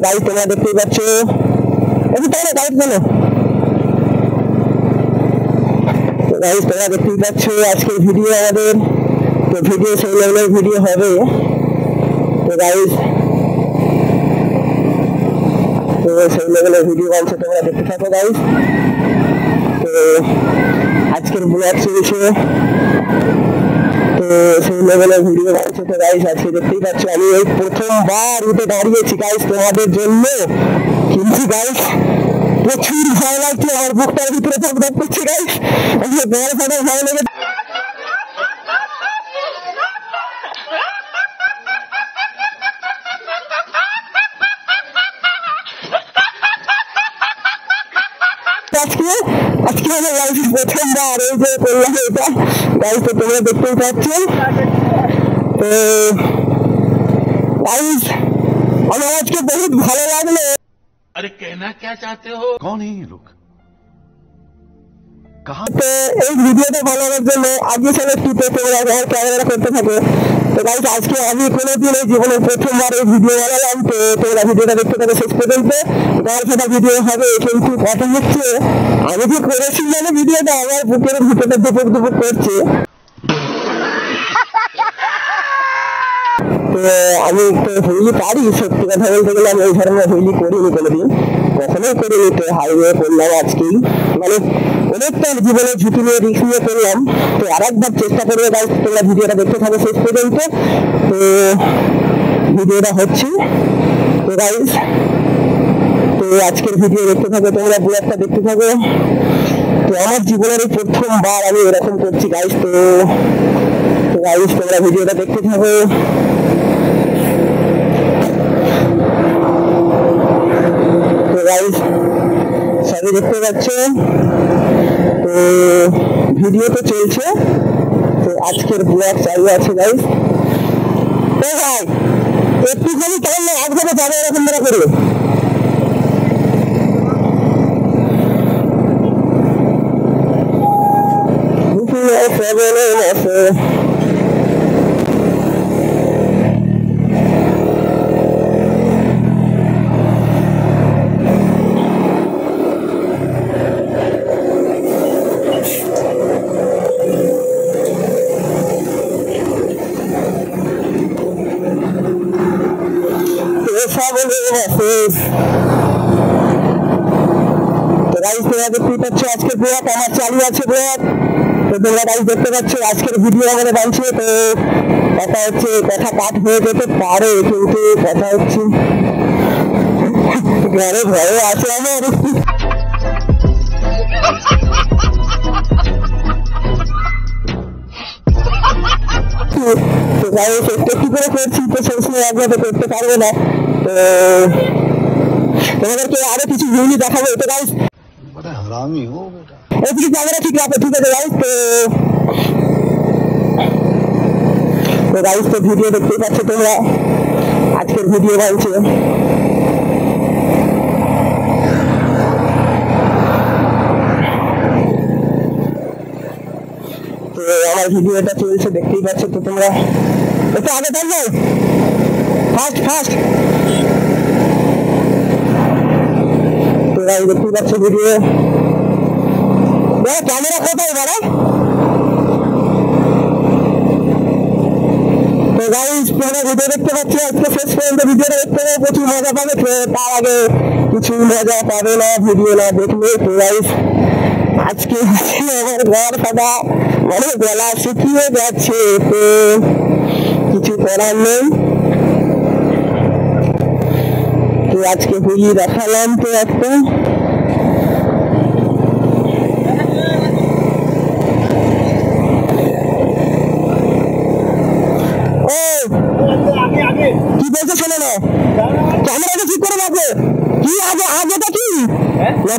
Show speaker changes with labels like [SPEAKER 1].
[SPEAKER 1] Guys তোমরা দেখতেই পাচ্ছ, একটু তাহলে গাইস বলো। তো গাইস তোমরা দেখতেই পাচ্ছ আজকের ভিডিও আমাদের, তো ভিডিও সেই লেভেলের ভিডিও হবে। তো গাইস তো সেই লেভেলের ভিডিও বানছে, তোমরা দেখতে থাকো গাইস। তো আজকের ব্লগ চলছে, তো সেই লেভেলের ভিডিও বানছে। তো গাইস আজকে দেখতেই পাচ্ছ আমি এই প্রথমবার উঠে দাঁড়িয়েছি গাইস তোমাদের জন্য, কিন্তু গাইস প্রচুর ভয় লাগছে, আমার বুকটার ভিতরে ধক করছে গাইস, বড় ফাটার ভয় লেগে আজকে আমার লাইফে প্রথমবার এই যে করলাম এটা গাইস। তো তোমরা দেখতেই পাচ্ছ। তো गाइस हमें आज के बहुत ভালো লাগলো।
[SPEAKER 2] अरे कहना क्या चाहते हो? कौन है ये लोग? कहां?
[SPEAKER 1] तो এই ভিডিওটা ভালো লাগার জন্য আগে চলে টিপে তোমরা আর ক্যামেরা করতে থাকো। তো गाइस আজকে আমি কোনোদিন এই জীবনে প্রথমবার এই ভিডিও বানালাম। তো তোমরা ভিডিওটা দেখতে থাকো শেষ পর্যন্ত। গল্পটা ভিডিও হবে, কিন্তু কথা হচ্ছে আমি যে করেছি মানে ভিডিওটা আমার বুকের ভিতরে দুপুর দুপুর করছে। তো আমি তো হুইলি পারি, সত্যি কথা বলতে গেলে আমি এই ধরনের হুইলি করিনি কোনোদিন, কখনোই করিনি। তো হাইওয়ে করলাম আজকেই, মানে অনেকটা জীবনে ঝুঁকি নিয়ে রিস্ক নিয়ে করলাম। তো আর একবার চেষ্টা করবে গাইস, তোমরা ভিডিওটা দেখতে থাকো শেষ পর্যন্ত। তো ভিডিওটা হচ্ছে তো গাইস, তো আজকের ভিডিও দেখতে থাকো, তোমরা ব্লগটা দেখতে থাকো। তো আমার জীবনের এই প্রথমবার আমি এরকম করছি গাইস। তো গাইস তোমরা ভিডিওটা দেখতে থাকো। তো গাইস সবাই দেখতে পাচ্ছ, তো ভিডিও তো চলছে। তো আজকের ব্লগ চালু আছে গাইস। তো ভাই একটুখানি টাইম একভাবে যাবে এরকম ধরা করবে। প্রবলেম আছে, আজকের ব্লগ আমার চালু আছে ব্লগ। তো তোমরা গাইস দেখতে পাচ্ছ আজকের ভিডিও আমাদের বানছে। তো কথা হচ্ছে কথা কাট হয়ে যেতে পারে, কিন্তু কথা হচ্ছে ঘরে ভয়ে আছে আমার। তো গাইস একটু করে করছি, তো সবসময় একভাবে করতে পারবো না। তো তোমাদেরকে আরো কিছু ভিডিও দেখাবো। তো গাইস
[SPEAKER 2] बड़ा हरामी हो बेटा।
[SPEAKER 1] এদিকে ক্যামেরা ঠিক রাখো, ঠিক আছে গাইস। তো গাইস তো ভিডিও দেখতেই পাচ্ছ তোমরা, আজকের ভিডিও বানছে। তো আমার ভিডিওটা চলছে দেখতেই পাচ্ছ। তো তোমরা একটু আগে থাকবে, ফাস্ট ফাস্ট। তো গাইস দেখতেই পাচ্ছ ভিডিও, ক্যামেরা কোথায় বলো। তো গাইস তোমরা ভিডিও দেখতে পাচ্ছ, আজকে শেষ পর্যন্ত ভিডিওটা দেখতে হবে, প্রচুর মজা পাবে। তার আগে কিছু মজা পাবে না ভিডিও না দেখলে। তো গাইস আজকে আমার ঘর ফাটা, মানে গলা শুকিয়ে যাচ্ছে, তো কিছু করার নেই। তো আজকে হুইলি দেখালাম তো একটা। কি বলছে শোনো না, ক্যামেরাটা ঠিক করে রাখো। কি আগে আগেটা কি না